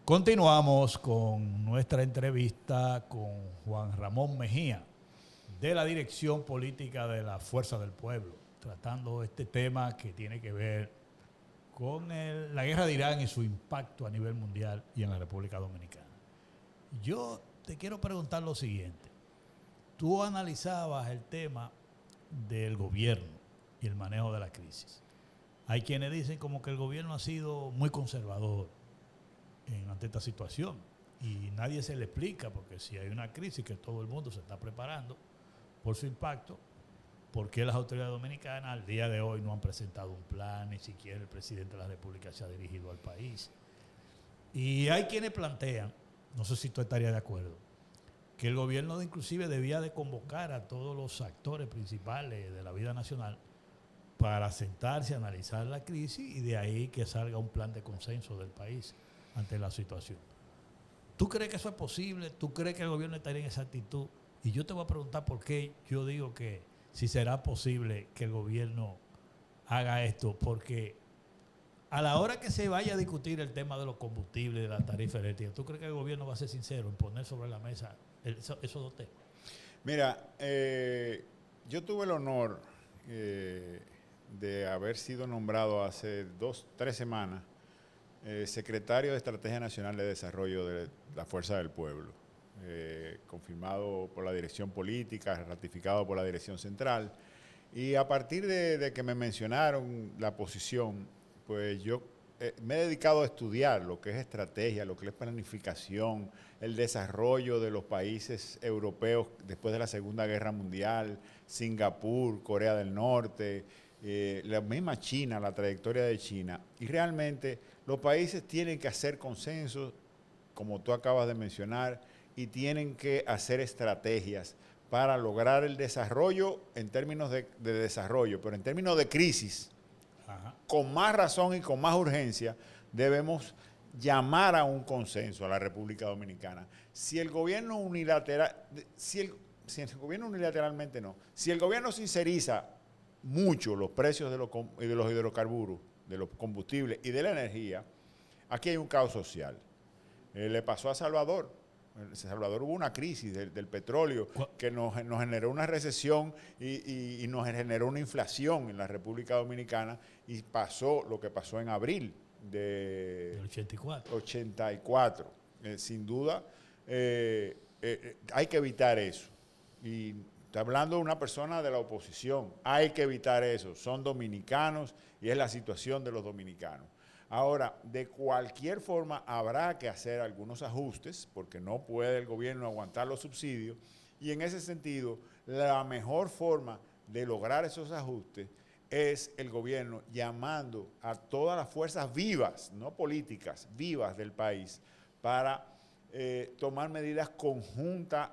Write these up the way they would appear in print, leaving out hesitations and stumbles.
Continuamos con nuestra entrevista con Juan Ramón Mejía, de la Dirección Política de la Fuerza del Pueblo, tratando este tema que tiene que ver con la guerra de Irán y su impacto a nivel mundial y en la República Dominicana. Yo te quiero preguntar lo siguiente. Tú analizabas el tema del gobierno y el manejo de la crisis. Hay quienes dicen como que el gobierno ha sido muy conservador ante esta situación y nadie se le explica, porque si hay una crisis que todo el mundo se está preparando por su impacto, ¿por qué las autoridades dominicanas al día de hoy no han presentado un plan? Ni siquiera el presidente de la República se ha dirigido al país. Y hay quienes plantean, no sé si tú estarías de acuerdo, que el gobierno inclusive debía de convocar a todos los actores principales de la vida nacional para sentarse, analizar la crisis y de ahí que salga un plan de consenso del país ante la situación. ¿Tú crees que eso es posible? ¿Tú crees que el gobierno estaría en esa actitud? Y yo te voy a preguntar por qué yo digo que si será posible que el gobierno haga esto, porque a la hora que se vaya a discutir el tema de los combustibles, de la tarifa eléctrica, ¿tú crees que el gobierno va a ser sincero en poner sobre la mesa esos dos temas? Mira, yo tuve el honor de haber sido nombrado hace 3 semanas secretario de Estrategia Nacional de Desarrollo de la Fuerza del Pueblo, confirmado por la dirección política, ratificado por la dirección central. Y a partir de que me mencionaron la posición, pues yo me he dedicado a estudiar lo que es estrategia, lo que es planificación, el desarrollo de los países europeos después de la Segunda Guerra Mundial, Singapur, Corea del Norte, la misma China, la trayectoria de China. Y realmente los países tienen que hacer consensos, como tú acabas de mencionar, y tienen que hacer estrategias para lograr el desarrollo en términos de desarrollo, pero en términos de crisis, con más razón y con más urgencia, debemos llamar a un consenso a la República Dominicana. Si el gobierno unilateralmente no, si el gobierno sinceriza mucho los precios de los hidrocarburos, de los combustibles y de la energía, aquí hay un caos social. Le pasó a Salvador. En Salvador hubo una crisis del petróleo que nos generó una recesión y nos generó una inflación en la República Dominicana, y pasó lo que pasó en abril del 84. Sin duda, hay que evitar eso. Y está hablando de una persona de la oposición. Hay que evitar eso. Son dominicanos y es la situación de los dominicanos. Ahora, de cualquier forma, habrá que hacer algunos ajustes, porque no puede el gobierno aguantar los subsidios, y en ese sentido, la mejor forma de lograr esos ajustes es el gobierno llamando a todas las fuerzas vivas, no políticas, vivas del país, para tomar medidas conjuntas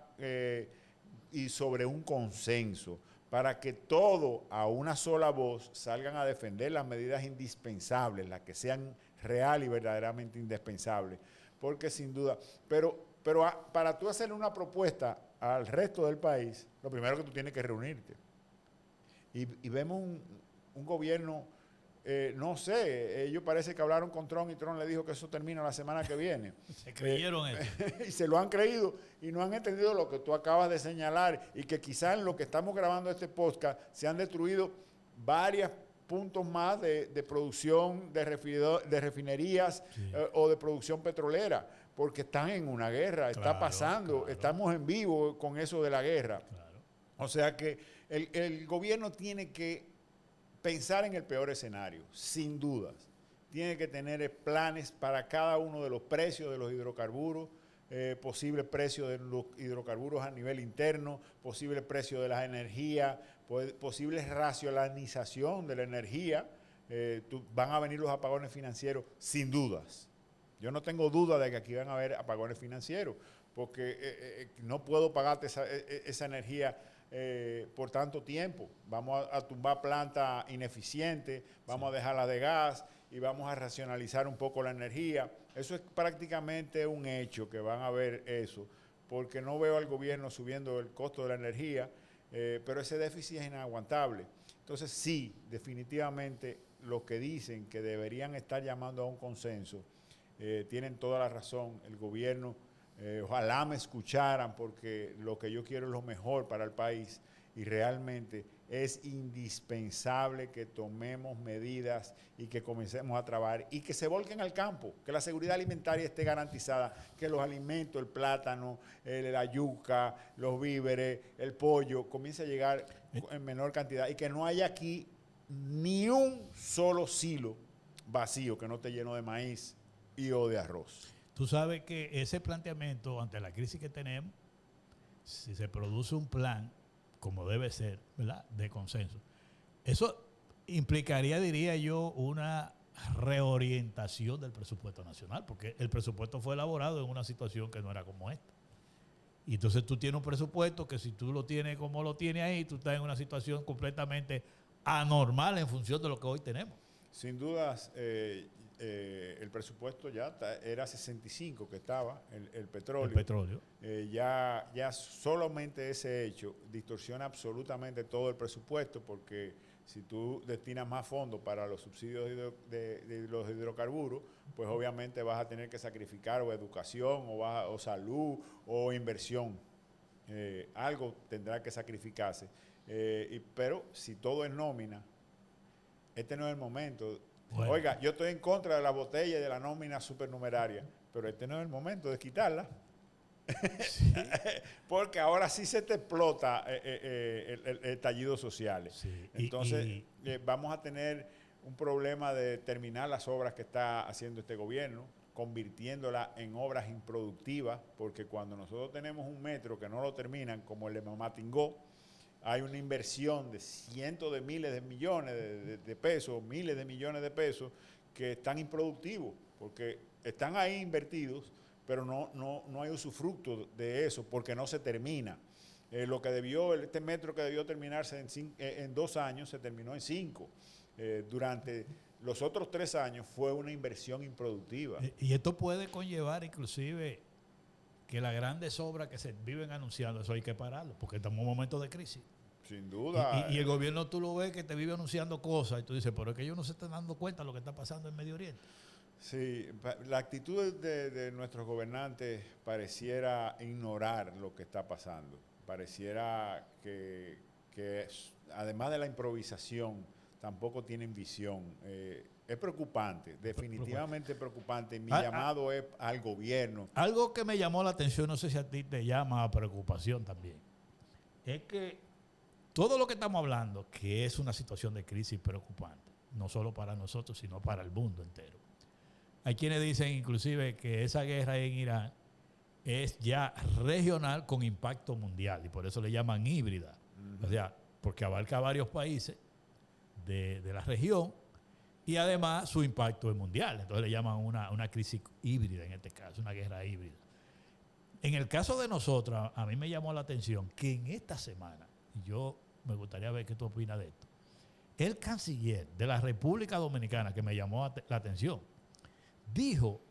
y sobre un consenso, para que todos a una sola voz salgan a defender las medidas indispensables, las que sean real y verdaderamente indispensables. Porque sin duda, pero para tú hacerle una propuesta al resto del país, lo primero que tú tienes que reunirte. Y vemos un gobierno, no sé, ellos parece que hablaron con Trump y Trump le dijo que eso termina la semana que viene. Se creyeron eso. Y se lo han creído y no han entendido lo que tú acabas de señalar, y que quizás en lo que estamos grabando este podcast se han destruido varios puntos más de producción de refinerías, sí, o de producción petrolera, porque están en una guerra, claro, está pasando, claro, estamos en vivo con eso de la guerra. Claro. O sea que el gobierno tiene que pensar en el peor escenario, sin dudas. Tiene que tener planes para cada uno de los precios de los hidrocarburos, posible precio de los hidrocarburos a nivel interno, posible precio de la energía, posible racionalización de la energía. Van a venir los apagones financieros, sin dudas. Yo no tengo duda de que aquí van a haber apagones financieros, porque no puedo pagarte esa energía por tanto tiempo. Vamos a tumbar plantas ineficientes, vamos a dejarlas de gas y vamos a racionalizar un poco la energía. Eso es prácticamente un hecho, que van a ver eso, porque no veo al gobierno subiendo el costo de la energía, pero ese déficit es inaguantable. Entonces sí, definitivamente los que dicen que deberían estar llamando a un consenso tienen toda la razón. El gobierno, ojalá me escucharan, porque lo que yo quiero es lo mejor para el país y realmente es indispensable que tomemos medidas y que comencemos a trabajar y que se volquen al campo, que la seguridad alimentaria esté garantizada, que los alimentos, el plátano, la yuca, los víveres, el pollo, comience a llegar en menor cantidad y que no haya aquí ni un solo silo vacío que no esté lleno de maíz y o de arroz. Tú sabes que ese planteamiento ante la crisis que tenemos, si se produce un plan como debe ser, ¿verdad?, de consenso, eso implicaría, diría yo, una reorientación del presupuesto nacional, porque el presupuesto fue elaborado en una situación que no era como esta. Y entonces tú tienes un presupuesto que si tú lo tienes como lo tienes ahí, tú estás en una situación completamente anormal en función de lo que hoy tenemos. Sin dudas, el presupuesto ya era 65 que estaba, el petróleo. El petróleo. Ya solamente ese hecho distorsiona absolutamente todo el presupuesto, porque si tú destinas más fondos para los subsidios de los hidrocarburos, pues obviamente vas a tener que sacrificar o educación o salud o inversión. Algo tendrá que sacrificarse. Pero si todo es nómina, este no es el momento. Bueno. Oiga, yo estoy en contra de la botella y de la nómina supernumeraria, pero este no es el momento de quitarla. Sí. Porque ahora sí se te explota el estallido social. Sí. Entonces, vamos a tener un problema de terminar las obras que está haciendo este gobierno, convirtiéndolas en obras improductivas, porque cuando nosotros tenemos un metro que no lo terminan, como el de Mamatingó, hay una inversión de cientos de miles de millones de pesos, miles de millones de pesos, que están improductivos, porque están ahí invertidos, pero no hay usufructo de eso, porque no se termina. Este metro que debió terminarse en 2 años, se terminó en 5. Durante los otros 3 años fue una inversión improductiva. Y esto puede conllevar inclusive que las grandes obras que se viven anunciando, eso hay que pararlo, porque estamos en un momento de crisis. Sin duda. Y el gobierno tú lo ves que te vive anunciando cosas y tú dices, pero es que ellos no se están dando cuenta de lo que está pasando en Medio Oriente. Sí, la actitud de nuestros gobernantes pareciera ignorar lo que está pasando. Pareciera que además de la improvisación, tampoco tienen visión. Es preocupante, definitivamente preocupante. Mi llamado es al gobierno. Algo que me llamó la atención, no sé si a ti te llama a preocupación también, es que todo lo que estamos hablando, que es una situación de crisis preocupante, no solo para nosotros, sino para el mundo entero. Hay quienes dicen inclusive que esa guerra en Irán es ya regional con impacto mundial, y por eso le llaman híbrida. O sea, porque abarca varios países de la región, y además su impacto es mundial. Entonces le llaman una crisis híbrida en este caso, una guerra híbrida. En el caso de nosotros, a mí me llamó la atención que en esta semana, y yo me gustaría ver qué tú opinas de esto, el canciller de la República Dominicana, que me llamó la atención, dijo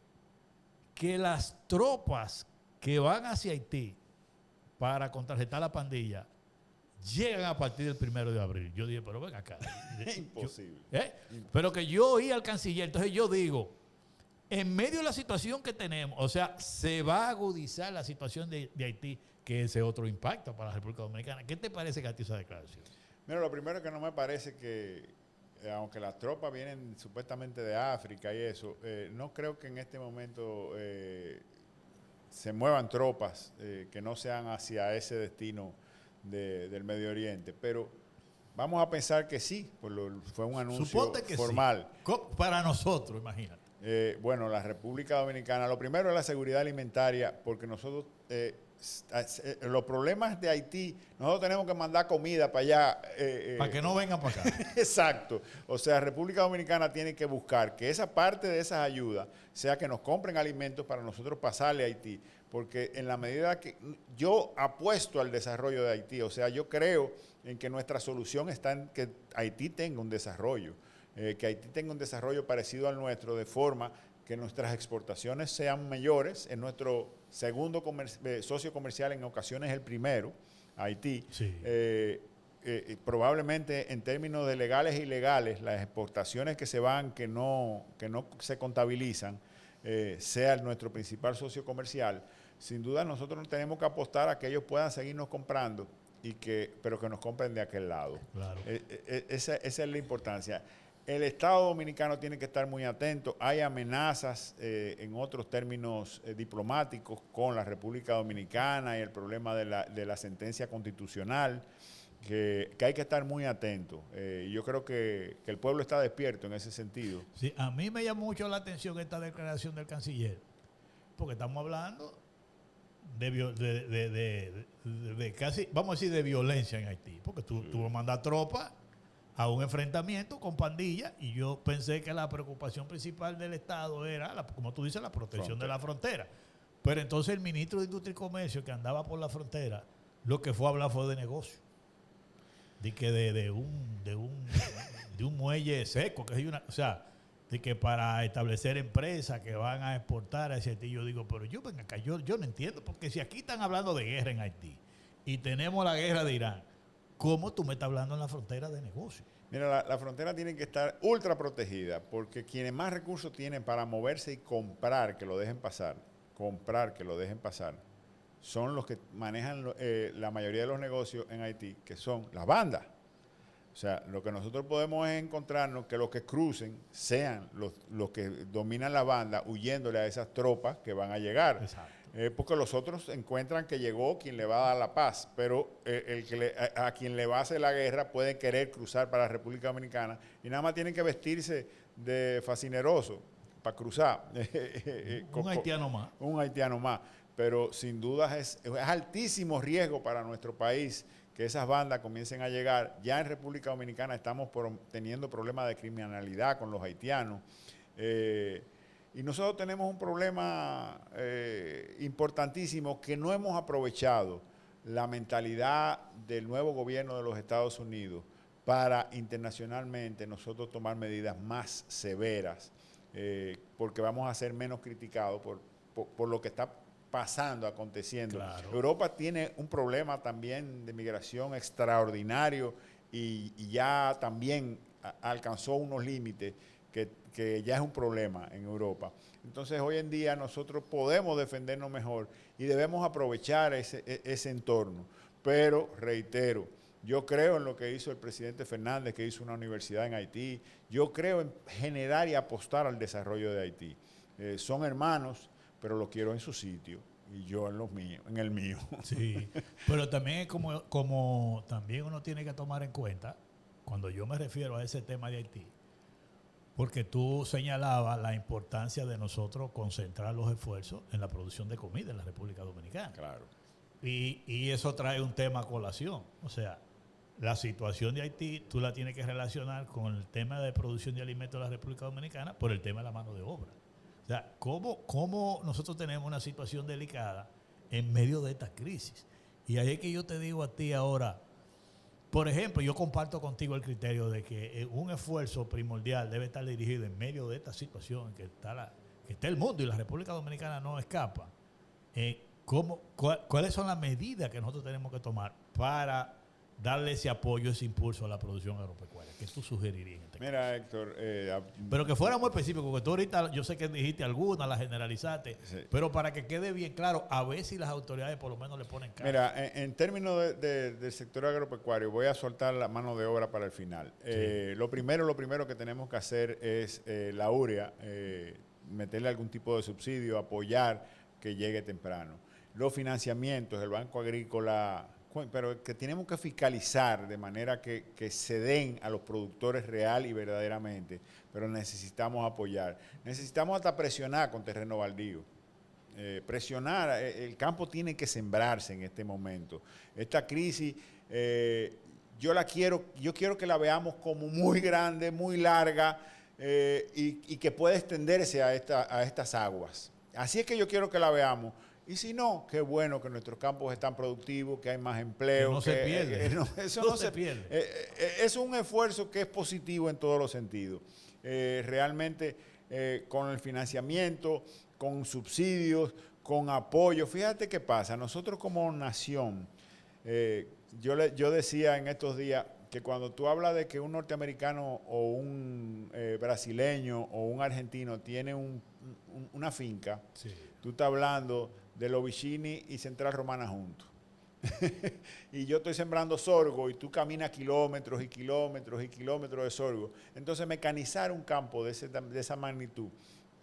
que las tropas que van hacia Haití para contrarrestar la pandilla llegan a partir del 1 de abril. Yo dije, pero ven acá. Imposible. Pero que yo oí al canciller, entonces yo digo, en medio de la situación que tenemos, o sea, se va a agudizar la situación de Haití, que ese otro impacto para la República Dominicana. ¿Qué te parece que a ti esa declaración? Mira, lo primero que no me parece que, aunque las tropas vienen supuestamente de África y eso, no creo que en este momento se muevan tropas que no sean hacia ese destino del Medio Oriente, pero vamos a pensar que sí, pues fue un anuncio formal. Sí. Para nosotros, imagínate. Bueno, la República Dominicana, lo primero es la seguridad alimentaria, porque nosotros, los problemas de Haití, nosotros tenemos que mandar comida para allá. Para que no vengan para acá. Exacto. O sea, República Dominicana tiene que buscar que esa parte de esas ayudas sea que nos compren alimentos para nosotros pasarle a Haití. Porque en la medida que yo apuesto al desarrollo de Haití, o sea, yo creo en que nuestra solución está en que Haití tenga un desarrollo, que Haití tenga un desarrollo parecido al nuestro, de forma que nuestras exportaciones sean mayores. Es nuestro segundo socio comercial, en ocasiones el primero, Haití. Sí. Probablemente en términos de legales e ilegales, las exportaciones que se van, que no se contabilizan, sea nuestro principal socio comercial, sin duda nosotros tenemos que apostar a que ellos puedan seguirnos comprando, pero que nos compren de aquel lado. Claro. Esa es la importancia. El Estado Dominicano tiene que estar muy atento. Hay amenazas en otros términos diplomáticos con la República Dominicana y el problema de la sentencia constitucional, que hay que estar muy atento. Yo creo que el pueblo está despierto en ese sentido. Sí, a mí me llamó mucho la atención esta declaración del canciller, porque estamos hablando de casi, vamos a decir, de violencia en Haití, porque tú mandas tropas a un enfrentamiento con pandillas, y yo pensé que la preocupación principal del Estado era, como tú dices, la protección de la frontera. Pero entonces el ministro de Industria y Comercio, que andaba por la frontera, lo que fue a hablar fue de negocio. De un muelle seco, que hay o sea, de que para establecer empresas que van a exportar a ese Haití. Yo digo, pero yo venga acá, yo no entiendo, porque si aquí están hablando de guerra en Haití y tenemos la guerra de Irán, ¿cómo tú me estás hablando en la frontera de negocio? Mira, la frontera tiene que estar ultra protegida, porque quienes más recursos tienen para moverse y comprar que lo dejen pasar, son los que manejan la mayoría de los negocios en Haití, que son las bandas. O sea, lo que nosotros podemos es encontrarnos que los que crucen sean los que dominan la banda, huyéndole a esas tropas que van a llegar. Exacto. Porque los otros encuentran que llegó quien le va a dar la paz, pero a quien le va a hacer la guerra pueden querer cruzar para la República Dominicana y nada más tienen que vestirse de fascineroso para cruzar. Un haitiano más. Un haitiano más. Pero sin duda es altísimo riesgo para nuestro país que esas bandas comiencen a llegar. Ya en República Dominicana estamos teniendo problemas de criminalidad con los haitianos. Y nosotros tenemos un problema importantísimo que no hemos aprovechado, la mentalidad del nuevo gobierno de los Estados Unidos para internacionalmente nosotros tomar medidas más severas, porque vamos a ser menos criticados por lo que está pasando, aconteciendo. Claro. Europa tiene un problema también de migración extraordinario y ya también alcanzó unos límites que ya es un problema en Europa. Entonces, hoy en día nosotros podemos defendernos mejor y debemos aprovechar ese entorno. Pero, reitero, yo creo en lo que hizo el presidente Fernández, que hizo una universidad en Haití. Yo creo en generar y apostar al desarrollo de Haití. Son hermanos, pero los quiero en su sitio y yo en el mío. Sí, pero también como también uno tiene que tomar en cuenta, cuando yo me refiero a ese tema de Haití, porque tú señalabas la importancia de nosotros concentrar los esfuerzos en la producción de comida en la República Dominicana. Claro. Y eso trae un tema a colación. O sea, la situación de Haití tú la tienes que relacionar con el tema de producción de alimentos de la República Dominicana por el tema de la mano de obra. O sea, ¿cómo nosotros tenemos una situación delicada en medio de esta crisis? Y ahí es que yo te digo a ti ahora, por ejemplo, yo comparto contigo el criterio de que un esfuerzo primordial debe estar dirigido en medio de esta situación en que está el mundo y la República Dominicana no escapa. ¿Cuáles son las medidas que nosotros tenemos que tomar para darle ese apoyo, ese impulso a la producción agropecuaria? ¿Qué tú sugerirías en este caso? Mira, Héctor... pero que fuera muy específico, porque tú ahorita, yo sé que dijiste algunas, las generalizaste, sí, pero para que quede bien claro, a ver si las autoridades por lo menos le ponen cara. Mira, en términos del sector agropecuario, voy a soltar la mano de obra para el final. Sí. Lo primero que tenemos que hacer es la urea, meterle algún tipo de subsidio, apoyar que llegue temprano. Los financiamientos, el Banco Agrícola, pero que tenemos que fiscalizar de manera que se den a los productores real y verdaderamente, pero necesitamos apoyar. Necesitamos hasta presionar con terreno baldío. Presionar, el campo tiene que sembrarse en este momento. Esta crisis, yo quiero que la veamos como muy grande, muy larga y que pueda extenderse a estas aguas. Así es que yo quiero que la veamos. Y si no, qué bueno que nuestros campos están productivos, que hay más empleo. Que no se pierde. Eso no se pierde. Es un esfuerzo que es positivo en todos los sentidos. Realmente con el financiamiento, con subsidios, con apoyo. Fíjate qué pasa. Nosotros como nación, yo decía en estos días que cuando tú hablas de que un norteamericano o un brasileño o un argentino tiene un una finca, Sí. tú estás hablando de Los Vicini y Central Romana juntos. Y yo estoy sembrando sorgo y tú caminas kilómetros y kilómetros y kilómetros de sorgo. Entonces, mecanizar un campo de esa magnitud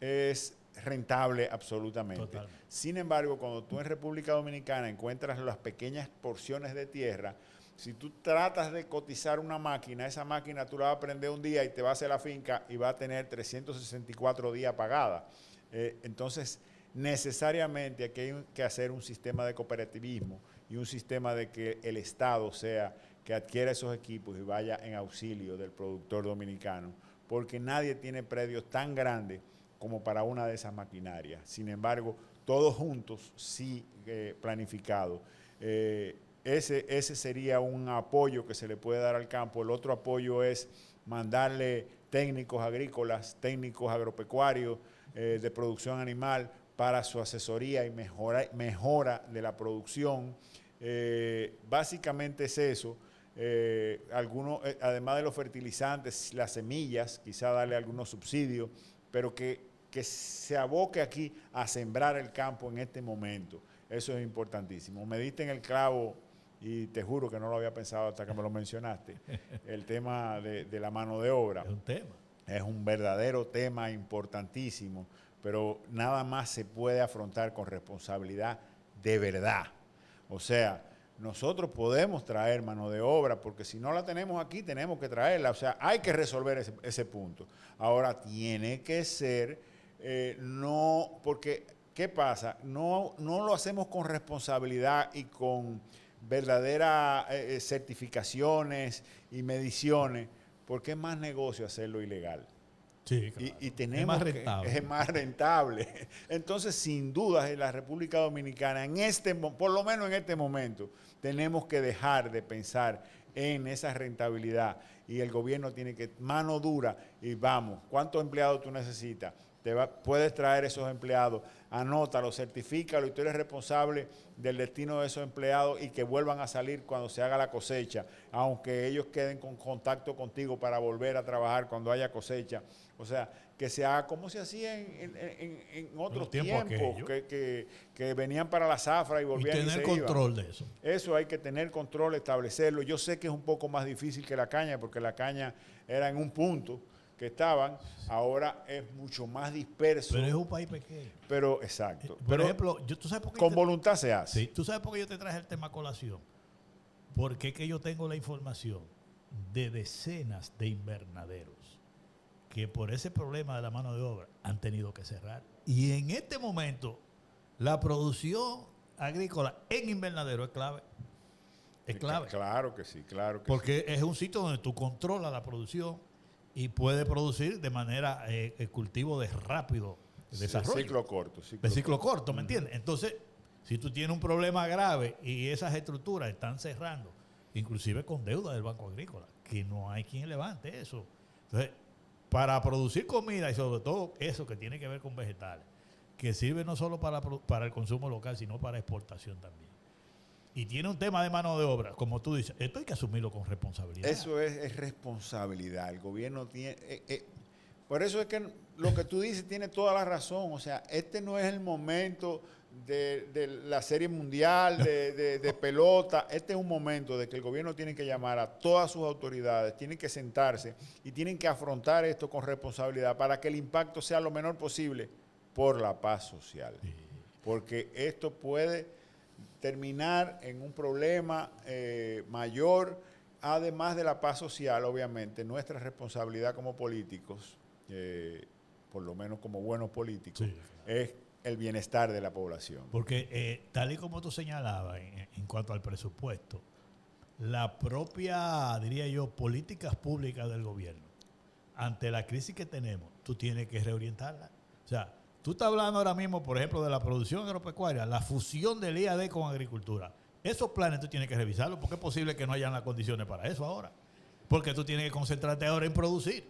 es rentable absolutamente. Totalmente. Sin embargo, cuando tú en República Dominicana encuentras las pequeñas porciones de tierra, si tú tratas de cotizar una máquina, esa máquina tú la vas a prender un día y te va a hacer la finca y va a tener 364 días pagada. Entonces, necesariamente aquí hay que hacer un sistema de cooperativismo y un sistema de que el Estado sea que adquiera esos equipos y vaya en auxilio del productor dominicano, porque nadie tiene predios tan grandes como para una de esas maquinarias. Sin embargo, todos juntos, sí planificados. Ese sería un apoyo que se le puede dar al campo. El otro apoyo es mandarle técnicos agrícolas, técnicos agropecuarios, de producción animal, para su asesoría y mejora de la producción. Básicamente es eso. Además de los fertilizantes, las semillas, quizá darle algunos subsidios, pero que se aboque aquí a sembrar el campo en este momento. Eso es importantísimo. Me diste en el clavo, y te juro que no lo había pensado hasta que me lo mencionaste, el tema de la mano de obra. Es un tema. Es un verdadero tema importantísimo, pero nada más se puede afrontar con responsabilidad de verdad. O sea, nosotros podemos traer mano de obra, porque si no la tenemos aquí, tenemos que traerla. O sea, hay que resolver ese punto. Ahora, tiene que ser, no, porque, ¿qué pasa? No lo hacemos con responsabilidad y con verdaderas certificaciones y mediciones, porque es más negocio hacerlo ilegal. Sí, claro. Y tenemos es más rentable. Entonces, sin duda, en la República Dominicana, por lo menos en este momento, tenemos que dejar de pensar en esa rentabilidad. Y el gobierno tiene que, mano dura, y vamos, ¿cuántos empleados tú necesitas? Puedes traer esos empleados, anótalo, certifícalo, y tú eres responsable del destino de esos empleados y que vuelvan a salir cuando se haga la cosecha, aunque ellos queden con contacto contigo para volver a trabajar cuando haya cosecha. O sea, que se haga como se hacía en otros tiempos, que venían para la zafra y volvían y se iban. Y tener control de eso. Eso hay que tener control, establecerlo. Yo sé que es un poco más difícil que la caña, porque la caña era en un punto que estaban, ahora es mucho más disperso. Pero es un país pequeño. Pero, exacto. Por ejemplo, ¿tú sabes por qué con voluntad se hace. Sí, ¿tú sabes por qué yo te traje el tema a colación? Porque es que yo tengo la información de decenas de invernaderos que por ese problema de la mano de obra han tenido que cerrar. Y en este momento, la producción agrícola en invernadero es clave. Es clave. Claro que sí, claro que porque sí. Es un sitio donde tú controlas la producción y puedes producir de manera el cultivo de rápido desarrollo. Ciclo corto. De ciclo corto, ¿me entiendes? Entonces, si tú tienes un problema grave y esas estructuras están cerrando, inclusive con deuda del Banco Agrícola, que no hay quien levante eso. Entonces, para producir comida y sobre todo eso que tiene que ver con vegetales, que sirve no solo para el consumo local, sino para exportación también. Y tiene un tema de mano de obra, como tú dices, esto hay que asumirlo con responsabilidad. Eso es responsabilidad. El gobierno tiene... por eso es que lo que tú dices tiene toda la razón. O sea, este no es el momento de la Serie Mundial, de pelota. Este es un momento de que el gobierno tiene que llamar a todas sus autoridades, tienen que sentarse y tienen que afrontar esto con responsabilidad para que el impacto sea lo menor posible por la paz social. Sí. Porque esto puede terminar en un problema mayor, además de la paz social, obviamente. Nuestra responsabilidad como políticos, por lo menos como buenos políticos, sí, claro, es el bienestar de la población. Porque tal y como tú señalabas en cuanto al presupuesto, la propia, diría yo, políticas públicas del gobierno, ante la crisis que tenemos, tú tienes que reorientarla. O sea, tú estás hablando ahora mismo, por ejemplo, de la producción agropecuaria, la fusión del IAD con agricultura. Esos planes tú tienes que revisarlos, porque es posible que no hayan las condiciones para eso ahora. Porque tú tienes que concentrarte ahora en producir,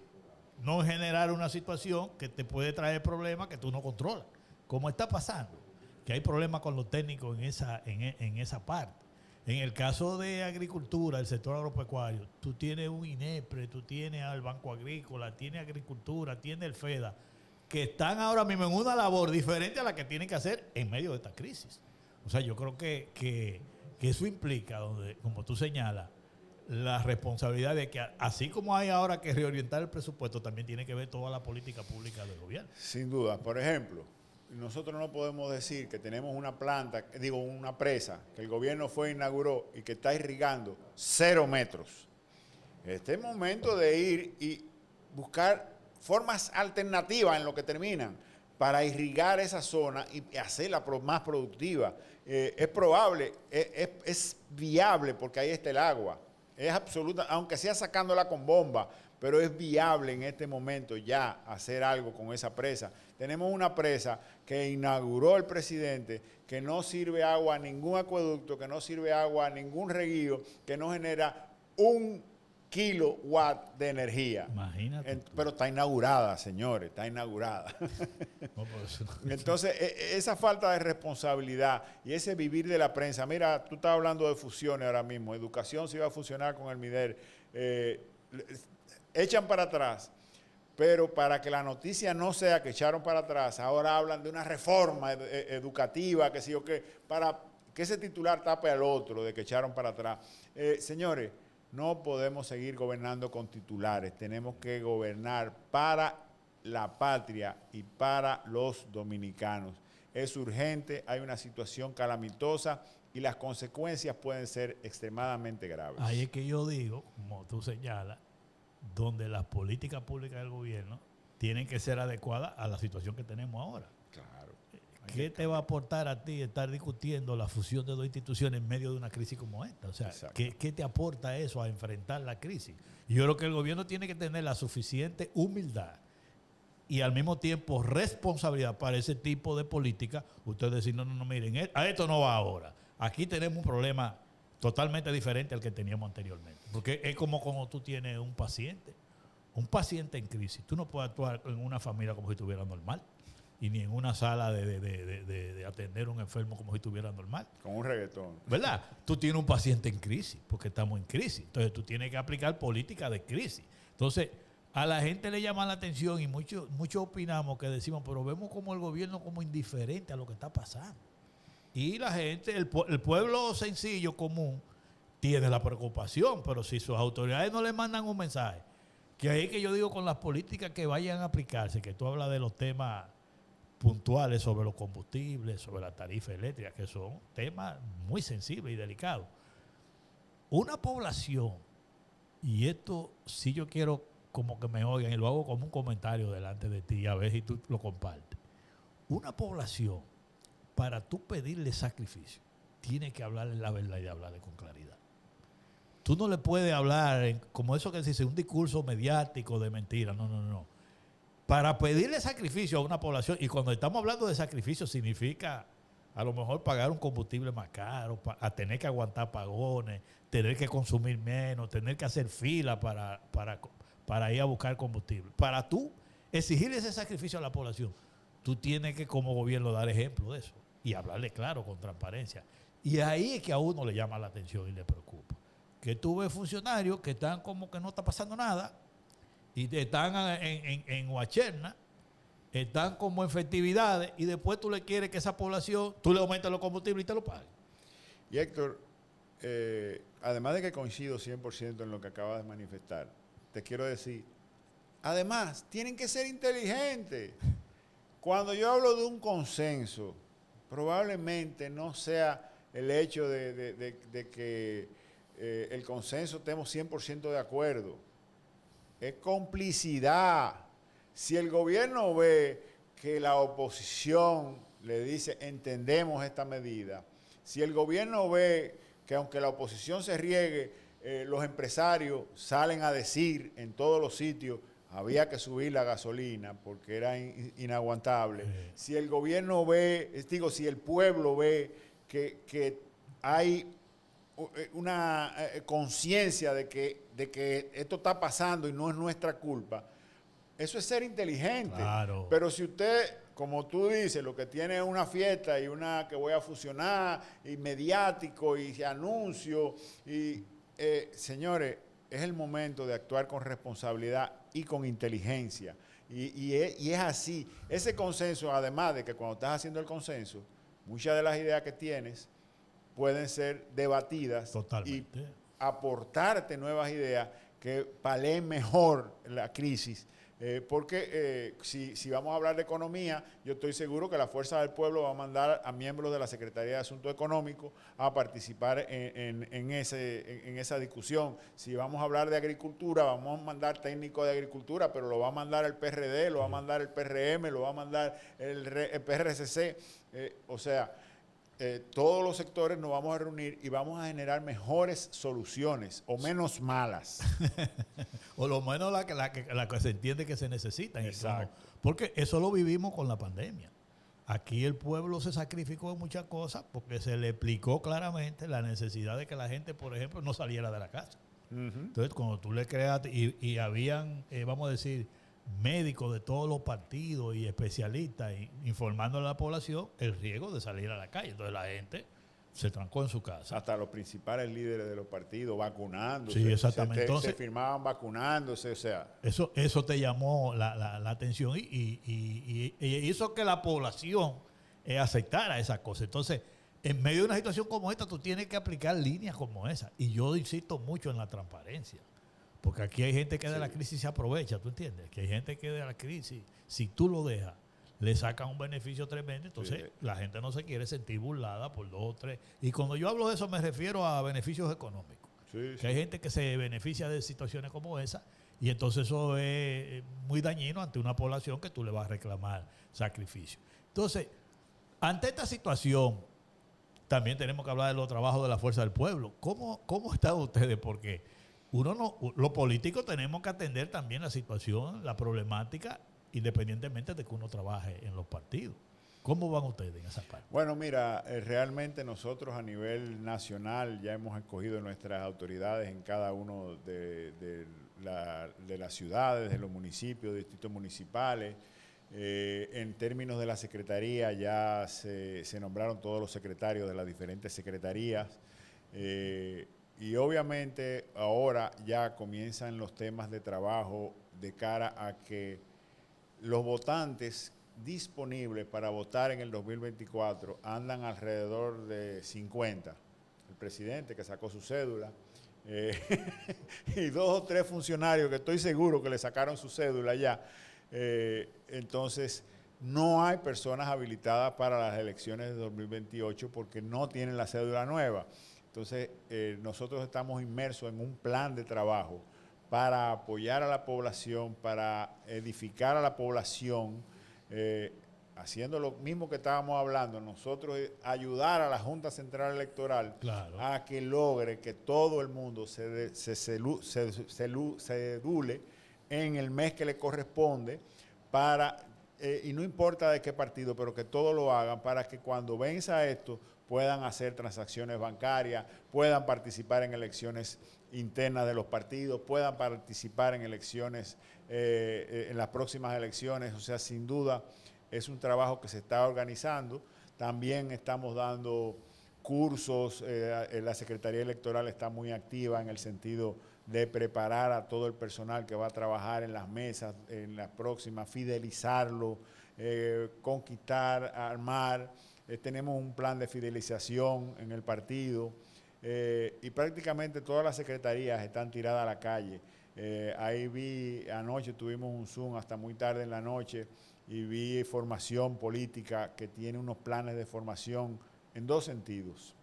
no generar una situación que te puede traer problemas que tú no controlas. Como está pasando, que hay problemas con los técnicos en esa parte. En el caso de agricultura, el sector agropecuario, tú tienes un INEPRE, tú tienes al Banco Agrícola, tienes agricultura, tienes el FEDA, que están ahora mismo en una labor diferente a la que tienen que hacer en medio de esta crisis. O sea, yo creo que eso implica, como tú señalas, la responsabilidad de que así como hay ahora que reorientar el presupuesto, también tiene que ver toda la política pública del gobierno. Sin duda. Por ejemplo, nosotros no podemos decir que tenemos una una presa que el gobierno inauguró y que está irrigando 0 metros. Este es el momento de ir y buscar formas alternativas en lo que terminan para irrigar esa zona y hacerla más productiva. Es probable, es viable porque ahí está el agua. Es absoluta, aunque sea sacándola con bomba, pero es viable en este momento ya hacer algo con esa presa. Tenemos una presa que inauguró el presidente, que no sirve agua a ningún acueducto, que no sirve agua a ningún reguío, que no genera 1 kilowatt de energía. Imagínate. Pero está inaugurada, señores, está inaugurada. Entonces, esa falta de responsabilidad y ese vivir de la prensa. Mira, tú estás hablando de fusiones ahora mismo. Educación se iba a fusionar con el MIDER. Echan para atrás, pero para que la noticia no sea que echaron para atrás, ahora hablan de una reforma educativa, que sí o qué, para que ese titular tape al otro de que echaron para atrás. Señores, no podemos seguir gobernando con titulares, tenemos que gobernar para la patria y para los dominicanos. Es urgente, hay una situación calamitosa y las consecuencias pueden ser extremadamente graves. Ahí es que yo digo, como tú señalas, donde las políticas públicas del gobierno tienen que ser adecuadas a la situación que tenemos ahora. Claro. ¿Qué te va a aportar a ti estar discutiendo la fusión de 2 instituciones en medio de una crisis como esta? O sea, ¿qué te aporta eso a enfrentar la crisis? Y yo creo que el gobierno tiene que tener la suficiente humildad y al mismo tiempo responsabilidad para ese tipo de política. Ustedes decir, no, miren, a esto no va ahora. Aquí tenemos un problema totalmente diferente al que teníamos anteriormente. Porque es como cuando tú tienes un paciente en crisis. Tú no puedes actuar en una familia como si estuviera normal, y ni en una sala de atender a un enfermo como si estuviera normal. Con un reggaetón. ¿Verdad? Tú tienes un paciente en crisis, porque estamos en crisis. Entonces tú tienes que aplicar política de crisis. Entonces, a la gente le llama la atención y muchos opinamos que decimos, pero vemos como el gobierno como indiferente a lo que está pasando. Y la gente, el pueblo sencillo, común, tiene la preocupación, pero si sus autoridades no le mandan un mensaje, que ahí que yo digo con las políticas que vayan a aplicarse, que tú hablas de los temas puntuales sobre los combustibles, sobre la tarifa eléctrica, que son temas muy sensibles y delicados. Una población, y esto sí yo quiero como que me oigan, y lo hago como un comentario delante de ti, a ver si tú lo compartes. Una población, para tú pedirle sacrificio, tiene que hablarle la verdad y hablarle con claridad. Tú no le puedes hablar como eso que se dice, un discurso mediático de mentira. No. Para pedirle sacrificio a una población, y cuando estamos hablando de sacrificio significa a lo mejor pagar un combustible más caro, a tener que aguantar pagones, tener que consumir menos, tener que hacer fila para ir a buscar combustible. Para tú exigirle ese sacrificio a la población, tú tienes que como gobierno dar ejemplo de eso y hablarle claro, con transparencia. Y ahí es que a uno le llama la atención y le preocupa. Que tú ves funcionarios que están como que no está pasando nada y están en Huacherna, están como en festividades y después tú le quieres que esa población, tú le aumentas los combustibles y te lo pagues. Y Héctor, además de que coincido 100% en lo que acabas de manifestar, te quiero decir, además, tienen que ser inteligentes. Cuando yo hablo de un consenso, probablemente no sea el hecho de que el consenso estemos 100% de acuerdo. Es complicidad. Si el gobierno ve que la oposición le dice entendemos esta medida, si el gobierno ve que aunque la oposición se riegue, los empresarios salen a decir en todos los sitios había que subir la gasolina porque era inaguantable. Si el gobierno ve, si el pueblo ve que hay una conciencia de que esto está pasando y no es nuestra culpa, eso es ser inteligente. Claro. Pero si usted, como tú dices, lo que tiene es una fiesta y una que voy a fusionar, y mediático, y anuncio, y señores, es el momento de actuar con responsabilidad y con inteligencia. Y es así. Ese consenso, además de que cuando estás haciendo el consenso, muchas de las ideas que tienes pueden ser debatidas Totalmente. y aportarte nuevas ideas que paleen mejor la crisis. Porque si vamos a hablar de economía, yo estoy seguro que la Fuerza del Pueblo va a mandar a miembros de la Secretaría de Asuntos Económicos a participar en esa discusión. Si vamos a hablar de agricultura, vamos a mandar técnicos de agricultura, pero lo va a mandar el PRD, lo va a mandar el PRM, lo va a mandar el PRCC. O sea, todos los sectores nos vamos a reunir y vamos a generar mejores soluciones o menos malas. O lo menos la que se entiende que se necesitan. Exacto. Porque eso lo vivimos con la pandemia. Aquí el pueblo se sacrificó en muchas cosas porque se le explicó claramente la necesidad de que la gente, por ejemplo, no saliera de la casa. Entonces, cuando tú le creas, y habían, vamos a decir, médicos de todos los partidos y especialistas informando a la población el riesgo de salir a la calle. Entonces la gente se trancó en su casa. Hasta los principales líderes de los partidos vacunándose. Sí, exactamente. Entonces, se firmaban vacunándose, o sea. Eso te llamó la atención y hizo que la población aceptara esa cosa. Entonces, en medio de una situación como esta, tú tienes que aplicar líneas como esa. Y yo insisto mucho en la transparencia. Porque aquí hay gente que de la crisis se aprovecha, ¿tú entiendes? Que hay gente que de la crisis, si tú lo dejas, le sacan un beneficio tremendo. Entonces, la gente no se quiere sentir burlada por 2 o 3. Y cuando yo hablo de eso, me refiero a beneficios económicos. Que hay gente que se beneficia de situaciones como esa. Y entonces eso es muy dañino ante una población que tú le vas a reclamar sacrificio. Entonces, ante esta situación, también tenemos que hablar de los trabajos de la Fuerza del Pueblo. ¿Cómo están ustedes? Porque los políticos tenemos que atender también la situación, la problemática, independientemente de que uno trabaje en los partidos. ¿Cómo van ustedes en esa parte? Bueno, mira, realmente nosotros a nivel nacional ya hemos escogido nuestras autoridades en cada uno de las ciudades, de los municipios, distritos municipales. En términos de la secretaría ya se nombraron todos los secretarios de las diferentes secretarías. Y obviamente ahora ya comienzan los temas de trabajo de cara a que los votantes disponibles para votar en el 2024 andan alrededor de 50. El presidente que sacó su cédula y 2 o 3 funcionarios que estoy seguro que le sacaron su cédula ya. Entonces, no hay personas habilitadas para las elecciones de 2028 porque no tienen la cédula nueva. Entonces, nosotros estamos inmersos en un plan de trabajo para apoyar a la población, para edificar a la población, haciendo lo mismo que estábamos hablando, nosotros ayudar a la Junta Central Electoral a que logre que todo el mundo se edule en el mes que le corresponde para, y no importa de qué partido, pero que todos lo hagan para que cuando venza esto puedan hacer transacciones bancarias, puedan participar en elecciones internas de los partidos, puedan participar en elecciones, en las próximas elecciones. O sea, sin duda es un trabajo que se está organizando. También estamos dando cursos, la Secretaría Electoral está muy activa en el sentido de preparar a todo el personal que va a trabajar en las mesas, en las próximas, fidelizarlo, conquistar, armar. Tenemos un plan de fidelización en el partido y prácticamente todas las secretarías están tiradas a la calle. Ahí vi, anoche tuvimos un Zoom hasta muy tarde en la noche y vi formación política que tiene unos planes de formación en 2 sentidos.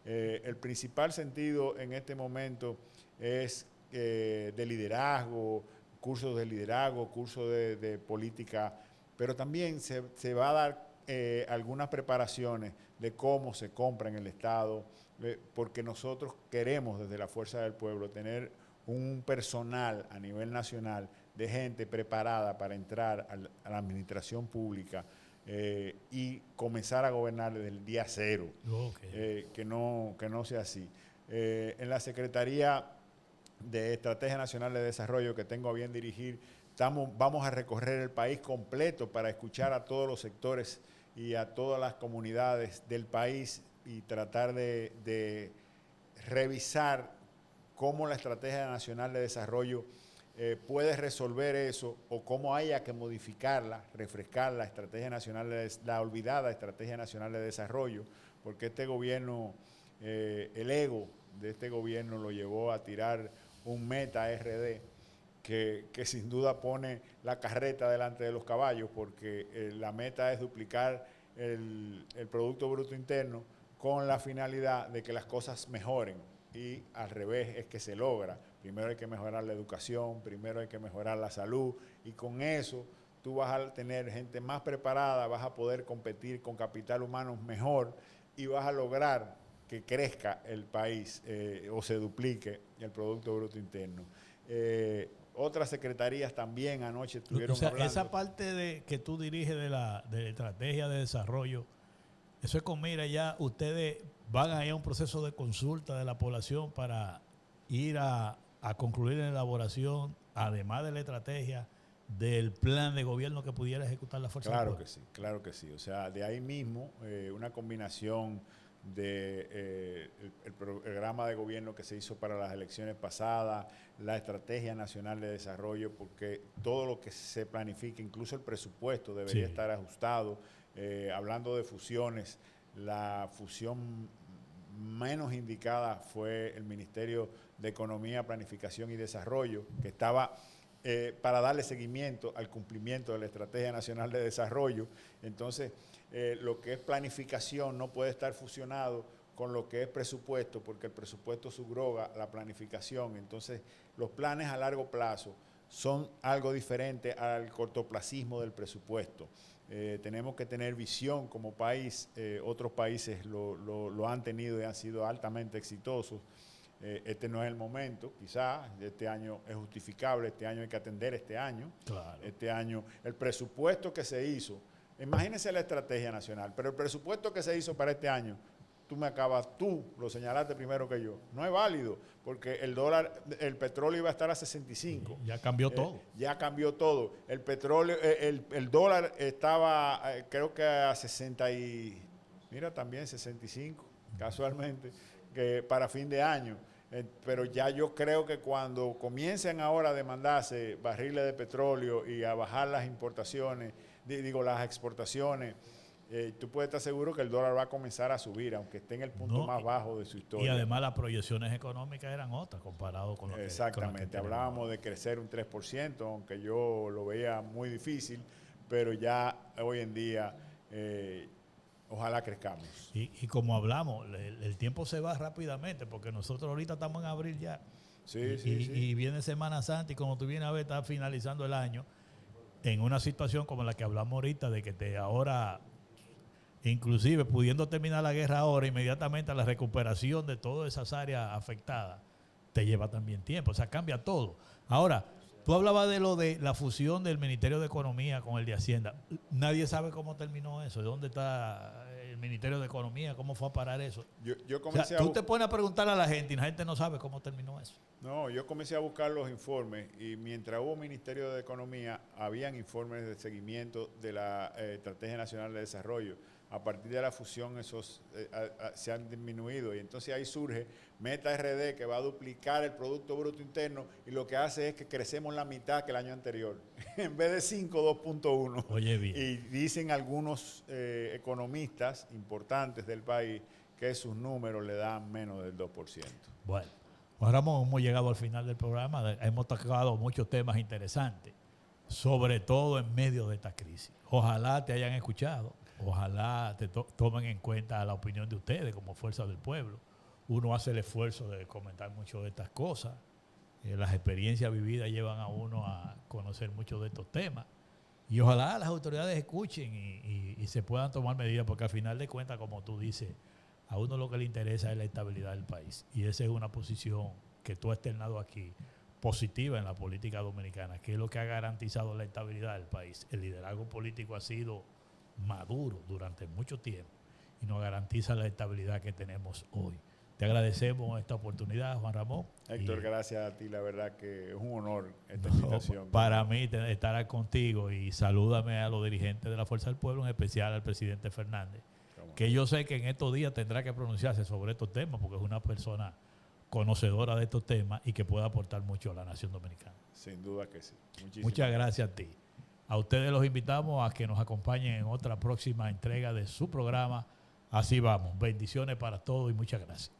El principal sentido en este momento es de liderazgo, cursos de liderazgo, cursos de política, pero también se va a dar algunas preparaciones de cómo se compra en el Estado, porque nosotros queremos desde la Fuerza del Pueblo tener un personal a nivel nacional de gente preparada para entrar a la administración pública y comenzar a gobernar desde el día 0, que no sea así. En la Secretaría de Estrategia Nacional de Desarrollo que tengo a bien dirigir, vamos a recorrer el país completo para escuchar a todos los sectores y a todas las comunidades del país y tratar de revisar cómo la Estrategia Nacional de Desarrollo puede resolver eso o cómo haya que modificarla, refrescar la Estrategia Nacional, la olvidada Estrategia Nacional de Desarrollo, porque este gobierno, el ego de este gobierno lo llevó a tirar un meta RD que sin duda pone la carreta delante de los caballos, porque la meta es duplicar el Producto Bruto Interno con la finalidad de que las cosas mejoren, y al revés es que se logra. Primero hay que mejorar la educación, primero hay que mejorar la salud, y con eso tú vas a tener gente más preparada, vas a poder competir con capital humano mejor y vas a lograr que crezca el país o se duplique el Producto Bruto Interno. Otras secretarías también anoche estuvieron hablando. Esa parte que tú diriges de la estrategia de desarrollo, eso es con mira, ya ustedes van a ir a un proceso de consulta de la población para ir a concluir la elaboración, además de la estrategia, del plan de gobierno que pudiera ejecutar la Fuerza del Pueblo. Claro que sí. O sea, de ahí mismo una combinación de el programa de gobierno que se hizo para las elecciones pasadas, la Estrategia Nacional de Desarrollo, porque todo lo que se planifica, incluso el presupuesto, debería estar ajustado. Hablando de fusiones, la fusión menos indicada fue el Ministerio de Economía, Planificación y Desarrollo, que estaba para darle seguimiento al cumplimiento de la Estrategia Nacional de Desarrollo. Entonces, lo que es planificación no puede estar fusionado con lo que es presupuesto, porque el presupuesto subroga la planificación. Entonces, los planes a largo plazo son algo diferente al cortoplacismo del presupuesto. Tenemos que tener visión como país. Otros países lo han tenido y han sido altamente exitosos. Este no es el momento, quizás, este año es justificable, este año hay que atender este año. Claro. Este año, el presupuesto que se hizo, imagínense la estrategia nacional, pero el presupuesto que se hizo para este año, tú lo señalaste primero que yo, no es válido, porque el dólar, el petróleo iba a estar a 65. Ya cambió todo. Ya cambió todo. El petróleo, el dólar estaba, creo que a 60 y, mira, también 65, casualmente, que para fin de año. Pero ya yo creo que cuando comiencen ahora a demandarse barriles de petróleo y a bajar las importaciones, las exportaciones, tú puedes estar seguro que el dólar va a comenzar a subir, aunque esté en el punto más bajo de su historia. Y además las proyecciones económicas eran otras comparado con lo que... Exactamente, hablábamos de crecer un 3%, aunque yo lo veía muy difícil, pero ya hoy en día ojalá crezcamos. Y como hablamos, el tiempo se va rápidamente, porque nosotros ahorita estamos en abril ya. Sí. Y viene Semana Santa, y como tú vienes a ver, está finalizando el año en una situación como la que hablamos ahorita, de que ahora, inclusive pudiendo terminar la guerra ahora, inmediatamente a la recuperación de todas esas áreas afectadas, te lleva también tiempo, o sea, cambia todo. Ahora, tú hablabas de lo de la fusión del Ministerio de Economía con el de Hacienda. Nadie sabe cómo terminó eso, de dónde está el Ministerio de Economía, cómo fue a parar eso. Yo comencé tú te pones a preguntar a la gente y la gente no sabe cómo terminó eso. No, yo comencé a buscar los informes, y mientras hubo Ministerio de Economía, habían informes de seguimiento de la Estrategia Nacional de Desarrollo. A partir de la fusión esos se han disminuido, y entonces ahí surge Meta RD, que va a duplicar el Producto Bruto Interno, y lo que hace es que crecemos la mitad que el año anterior. En vez de 5, 2.1. Oye, bien. Y dicen algunos economistas importantes del país que sus números le dan menos del 2%. Bueno, Juan Ramón, hemos llegado al final del programa. Hemos tocado muchos temas interesantes, sobre todo en medio de esta crisis. Ojalá te hayan escuchado. Ojalá te tomen en cuenta la opinión de ustedes como Fuerza del Pueblo. Uno hace el esfuerzo de comentar mucho de estas cosas. Las experiencias vividas llevan a uno a conocer mucho de estos temas. Y ojalá las autoridades escuchen y se puedan tomar medidas, porque al final de cuentas, como tú dices, a uno lo que le interesa es la estabilidad del país. Y esa es una posición que tú has externado aquí, positiva en la política dominicana, que es lo que ha garantizado la estabilidad del país. El liderazgo político ha sido maduro durante mucho tiempo y nos garantiza la estabilidad que tenemos hoy. Te agradecemos esta oportunidad, Juan Ramón. Héctor, gracias a ti, la verdad que es un honor esta invitación. Para mí estar contigo, y salúdame a los dirigentes de la Fuerza del Pueblo, en especial al presidente Fernández, que yo sé que en estos días tendrá que pronunciarse sobre estos temas, porque es una persona conocedora de estos temas y que pueda aportar mucho a la nación dominicana. Sin duda que sí. Muchas gracias a ti. A ustedes los invitamos a que nos acompañen en otra próxima entrega de su programa. Así vamos. Bendiciones para todos y muchas gracias.